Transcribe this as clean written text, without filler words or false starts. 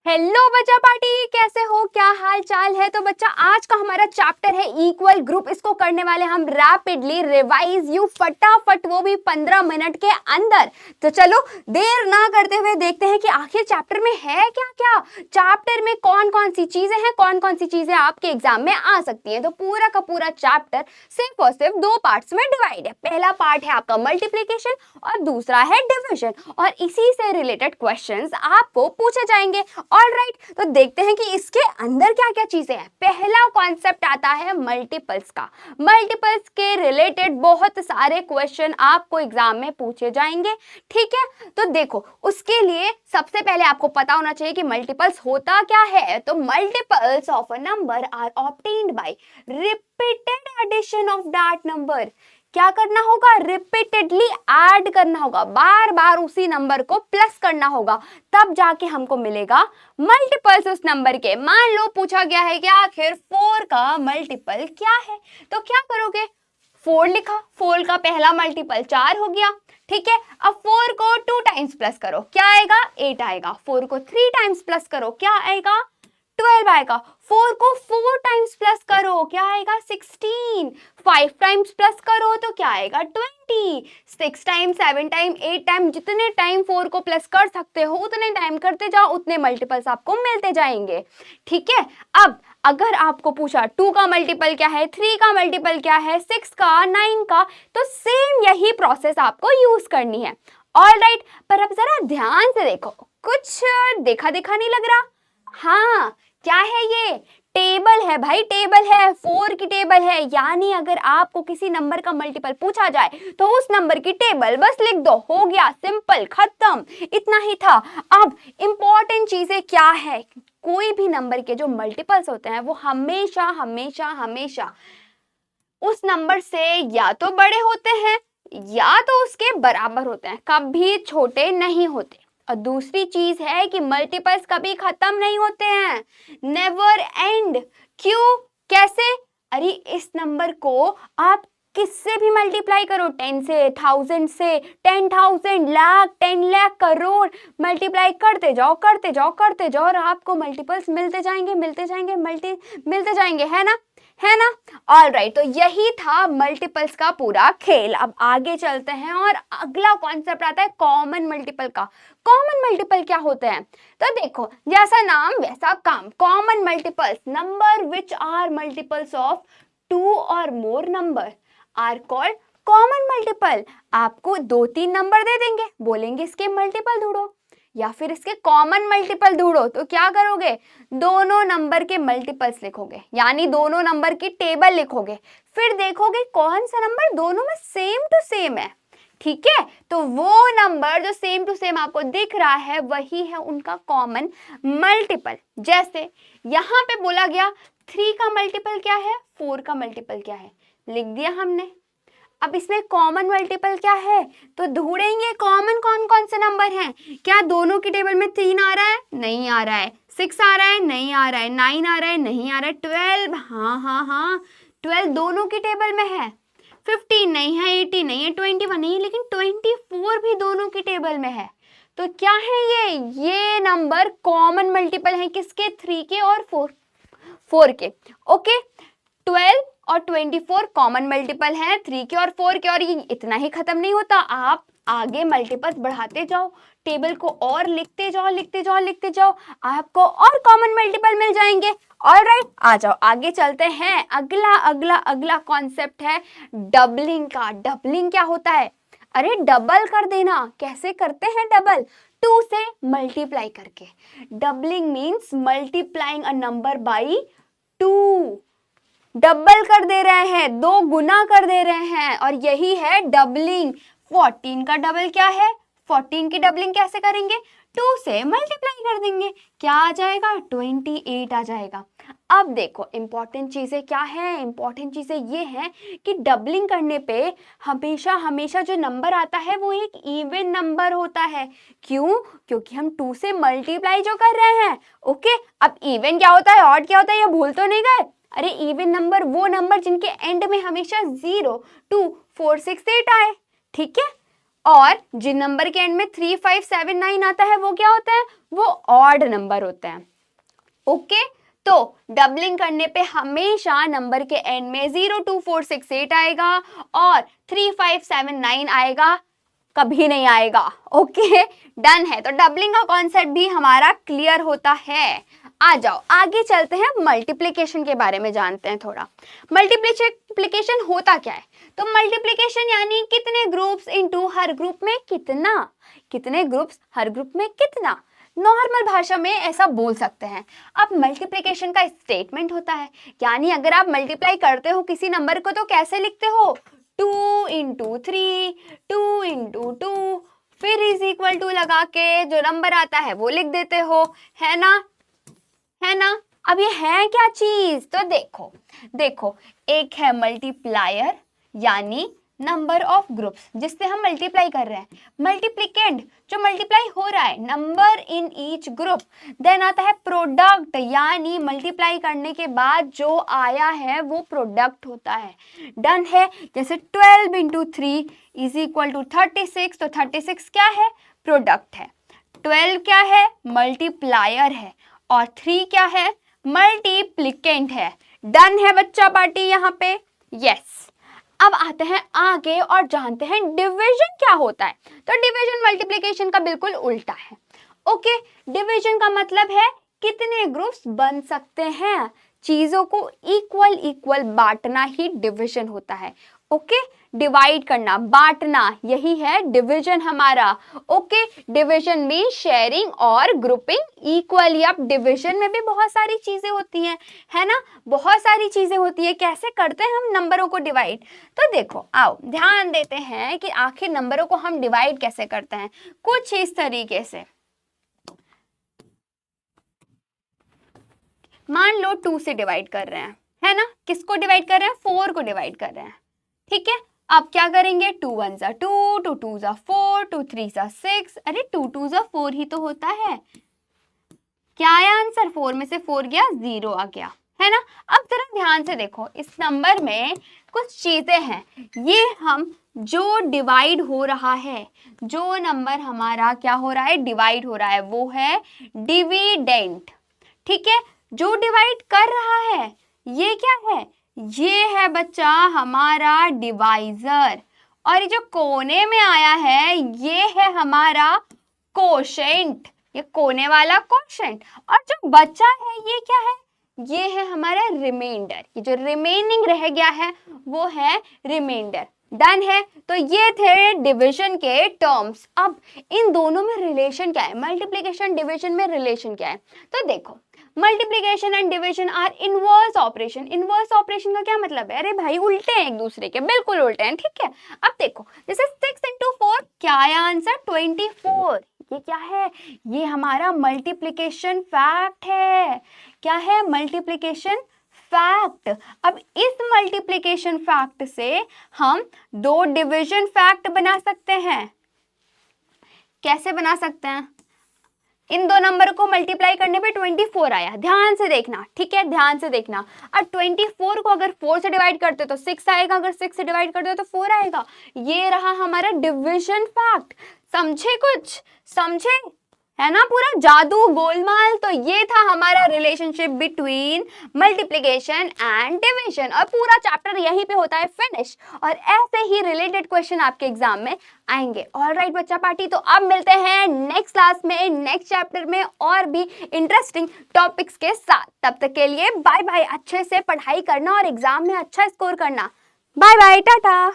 Hello बच्चा party, कैसे हो? क्या हाल चाल है? तो बच्चा आज का हमारा चैप्टर है इक्वल ग्रुप। इसको करने वाले हम रैपिडली रिवाइज यू फटाफट, वो भी 15 मिनट के अंदर। तो चलो देर ना करते हुए देखते हैं कि आखिर चैप्टर में है क्या क्या, चैप्टर में कौन कौन सी चीजें हैं, कौन कौन सी चीजें आपके एग्जाम में आ सकती हैं। तो पूरा का पूरा चैप्टर सिर्फ और सिर्फ दो पार्ट्स में डिवाइड है। पहला पार्ट है आपका मल्टीप्लीकेशन और दूसरा है डिविजन, और इसी से रिलेटेड क्वेश्चंस आपको पूछे जाएंगे। ऑलराइट, तो देखते हैं कि इसके अंदर क्या क्या चीजें हैं। पहला कॉन्सेप्ट आता है मल्टीपल्स का। मल्टीपल्स के रिलेटेड बहुत सारे क्वेश्चन आपको एग्जाम में पूछे जाएंगे, ठीक है। तो देखो, उसके लिए सबसे पहले आपको पता होना चाहिए कि मल्टीपल्स होता क्या है। तो multiples of a number are obtained by repeated addition of that number. क्या करना होगा? रिपीटेडली ऐड करना होगा, बार बार उसी नंबर को प्लस करना होगा, तब जाके हमको मिलेगा मल्टीपल्स उस नंबर के। मान लो पूछा गया है कि आखिर 4 का मल्टीपल क्या है, तो क्या करोगे? 4 लिखा, 4 का पहला मल्टीपल 4 हो गया, ठीक है। अब 4 को 2 टाइम्स प्लस करो, क्या आएगा? 8 आएगा। 4 को 3 टाइम्स प्लस करो, क्या आएगा? 12 आएगा। 4 को 4 टाइम्स प्लस करो, क्या आएगा? 16। 5 टाइम्स प्लस करो तो क्या आएगा? 20। 6 टाइम, 7 टाइम, 8 टाइम, जितने टाइम 4 को प्लस कर सकते हो उतने टाइम करते जाओ, उतने मल्टीपल्स आपको मिलते जाएंगे, ठीक है। अब अगर आपको पूछा 2 का मल्टीपल क्या है, 3 का मल्टीपल क्या है, 6 का, 9 का, तो सेम यही प्रोसेस आपको यूज करनी है। ऑलराइट, पर अब जरा ध्यान से देखो, कुछ देखा देखा नहीं लग रहा? हाँ, क्या है ये? टेबल है भाई, टेबल है, 4 की टेबल है। यानी अगर आपको किसी नंबर का मल्टीपल पूछा जाए तो उस नंबर की टेबल बस लिख दो, हो गया, सिंपल, खत्म, इतना ही था। अब इंपॉर्टेंट चीजें क्या है? कोई भी नंबर के जो मल्टीपल्स होते हैं वो हमेशा हमेशा हमेशा उस नंबर से या तो बड़े होते हैं या तो उसके बराबर होते हैं, कभी छोटे नहीं होते। और दूसरी चीज है कि मल्टीपल्स कभी खत्म नहीं होते हैं, नेवर एंड। क्यों? कैसे? अरे इस नंबर को आप किससे भी मल्टीप्लाई करो, 10 से, 1000 से, 10,000, लाख, 10 लाख, करोड़, मल्टीप्लाई करते जाओ करते जाओ करते जाओ और आपको मल्टीपल्स मिलते जाएंगे मिलते जाएंगे मिलते जाएंगे, है ना, है ना। ऑलराइट, तो यही था मल्टीपल्स का पूरा खेल। अब आगे चलते हैं और अगला कॉन्सेप्ट आता है कॉमन मल्टीपल का। कॉमन मल्टीपल क्या होते हैं? तो देखो, जैसा नाम वैसा काम। Common multiples, number which are multiples of 2 और more number are called common multiple. आपको 2-3 नंबर दे देंगे, बोलेंगे इसके मल्टीपल ढूंढो या फिर इसके कॉमन मल्टीपल ढूंढो, तो क्या करोगे? दोनों नंबर के मल्टीपल्स लिखोगे, यानी दोनों नंबर की टेबल लिखोगे, फिर देखोगे कौन सा नंबर दोनों में सेम टू सेम है, ठीक है। तो वो नंबर जो सेम टू सेम आपको दिख रहा है वही है उनका कॉमन मल्टीपल। जैसे यहां पे बोला गया 3 का मल्टीपल क्या है, 4 का मल्टीपल क्या है, लिख दिया हमने। अब इसमें कॉमन मल्टीपल क्या है, तो ढूंढेंगे कॉमन कौन कौन से नंबर हैं। क्या दोनों की टेबल में 3 आ रहा है? नहीं आ रहा है। 6 आ रहा है? नहीं आ रहा है। 9 आ रहा है? नहीं आ रहा है। 12, हाँ हाँ हाँ, 12 दोनों की टेबल में है। 15 नहीं है, 18 नहीं है, 21 नहीं है, लेकिन 24 भी दोनों की टेबल में है। तो क्या है ये नंबर कॉमन मल्टीपल है किसके? 3 के और 4 के। ओके, 12 और 24 कॉमन मल्टीपल हैं 3 के और 4 के। और ये इतना ही खत्म नहीं होता, आप आगे मल्टीपल्स बढ़ाते जाओ, टेबल को और लिखते जाओ लिखते जाओ लिखते जाओ, आपको और कॉमन मल्टीपल मिल जाएंगे। ऑलराइट, आ जाओ आगे चलते हैं। अगला अगला अगला कॉन्सेप्ट है डबलिंग का। डबलिंग क्या होता है? अरे डबल कर देना। कैसे करते हैं डबल? 2 से मल्टीप्लाई करके। Doubling means multiplying a number by 2। Double कर दे रहे हैं, 2 गुना कर दे रहे हैं, और यही है डबलिंग। 14 का डबल क्या है? 14 की डबलिंग कैसे करेंगे? 2 से मल्टीप्लाई कर देंगे, क्या आ जाएगा? 28 आ जाएगा। अब देखो इंपॉर्टेंट चीजें क्या है, इंपॉर्टेंट चीजें ये हैं कि डबलिंग करने पे हमेशा हमेशा जो नंबर आता है वो एक इवन नंबर होता है। क्यों? क्योंकि हम 2 से मल्टीप्लाई जो कर रहे हैं। ओके, अब इवन क्या होता है, ऑड क्या होता है, ये भूल तो नहीं गए? अरे इवन नंबर वो नंबर जिनके एंड में हमेशा 0, 2, 4, 6, 8 आए, ठीक है। और जिन नंबर के एंड में 3, 5, 7, 9 आता है वो क्या होता है, वो ऑड नंबर होते हैं। ओके, तो डबलिंग करने पे हमेशा नंबर के एंड में 0, 2, 4, 6, 8 आएगा और 3, 5, 7, 9 आएगा, कभी नहीं आएगा। ओके, डन है। तो डबलिंग का कॉन्सेप्ट भी हमारा क्लियर होता है। आ जाओ आगे चलते हैं, मल्टीप्लिकेशन के बारे में जानते हैं थोड़ा। मल्टीप्लिकेशन होता क्या है? तो मल्टीप्लिकेशन यानी कितने ग्रुप्स इनटू हर ग्रुप में कितना, कितने ग्रुप्स हर ग्रुप में कितना, नॉर्मल भाषा में ऐसा बोल सकते हैं। अब मल्टीप्लिकेशन का स्टेटमेंट होता है, यानी अगर आप मल्टीप्लाई करते हो किसी नंबर को तो कैसे लिखते हो, 2 इंटू 3, 2 इंटू 2, फिर इज इक्वल टू लगा के जो नंबर आता है वो लिख देते हो, है ना, है ना। अब ये है क्या चीज, तो देखो देखो, एक है मल्टीप्लायर यानी नंबर ऑफ ग्रुप्स जिससे हम मल्टीप्लाई कर रहे हैं, मल्टीप्लिकेंड जो मल्टीप्लाई हो रहा है number in each group, then आता है प्रोडक्ट यानी मल्टीप्लाई करने के बाद जो आया है वो प्रोडक्ट होता है। डन है। जैसे 12 इंटू 3 इज इक्वल टू 36, तो 36 क्या है, प्रोडक्ट है। 12 क्या है, मल्टीप्लायर है, और 3 क्या है, मल्टीप्लिकेंट है। डन है बच्चा पार्टी यहाँ पे, यस। अब आते हैं आगे और जानते हैं डिवीजन क्या होता है। तो डिवीजन मल्टीप्लिकेशन का बिल्कुल उल्टा है। ओके, डिवीजन का मतलब है कितने ग्रुप्स बन सकते हैं, चीजों को इक्वल इक्वल बांटना ही डिवीजन होता है। ओके, डिवाइड करना, बांटना, यही है डिवीजन हमारा। ओके, डिवीजन में शेयरिंग और ग्रुपिंग इक्वली। अब डिवीजन में भी बहुत सारी चीजें होती हैं, है ना, बहुत सारी चीजें होती है। कैसे करते हैं हम नंबरों को डिवाइड, तो देखो आओ ध्यान देते हैं कि आखिर नंबरों को हम डिवाइड कैसे करते हैं। कुछ इस तरीके से, मान लो 2 से डिवाइड कर रहे हैं, है ना, किसको डिवाइड कर रहे हैं, 4 को डिवाइड कर रहे हैं। ठीक है, अब क्या करेंगे, 2 1 जा 2, 2 2 जा 4, 2 3 जा 6, अरे 2 2 जा 4 ही तो होता है। क्या आया आंसर, 4 में से 4 गया, 0 आ गया, है ना। अब जरा ध्यान से देखो, इस नंबर में कुछ चीजें हैं, ये हम जो डिवाइड हो रहा है, जो नंबर हमारा क्या हो रहा है, डिवाइड हो रहा है, वो है डिविडेंड। ठीक है, जो डिवाइड कर रहा है ये क्या है, ये है बच्चा हमारा डिवाइजर, और ये जो कोने में आया है ये है हमारा कोशेंट, ये कोने वाला कोशेंट, और जो बचा है ये क्या है, ये है हमारा रिमाइंडर, ये जो रिमेनिंग रह गया है वो है रिमाइंडर। डन है। तो ये थे डिवीजन के टर्म्स। अब इन दोनों में रिलेशन क्या है, मल्टीप्लिकेशन डिवीजन में रिलेशन क्या है, तो देखो multiplication and division are inverse operation. Inverse operation का क्या मतलब है, अरे भाई उल्टे हैं एक दूसरे के, बिल्कुल उल्टे हैं। ठीक है, अब देखो जैसे 6 इंटू 4 क्या आया आंसर, 24। ये क्या है, ये हमारा मल्टीप्लिकेशन फैक्ट है। क्या है, मल्टीप्लिकेशन फैक्ट। अब इस मल्टीप्लिकेशन फैक्ट से हम 2 डिवीजन फैक्ट बना सकते हैं। कैसे बना सकते हैं, इन दो नंबर को मल्टीप्लाई करने पे 24 आया, ध्यान से देखना, ठीक है, ध्यान से देखना। अब 24 को अगर 4 से डिवाइड करते तो 6 आएगा, अगर 6 से डिवाइड करते तो 4 आएगा। ये रहा हमारा डिवीजन फैक्ट। समझे, कुछ समझे, है ना, पूरा जादू गोलमाल। तो ये था हमारा relationship between multiplication and division, और पूरा चैप्टर यहीं पे होता है फिनिश। और ऐसे ही रिलेटेड क्वेश्चन आपके एग्जाम में आएंगे। ऑलराइट बच्चा पार्टी, तो अब मिलते हैं नेक्स्ट क्लास में, नेक्स्ट चैप्टर में और भी इंटरेस्टिंग टॉपिक्स के साथ। तब तक के लिए बाय बाय, अच्छे से पढ़ाई करना और एग्जाम में अच्छा स्कोर करना। Bye bye, Tata.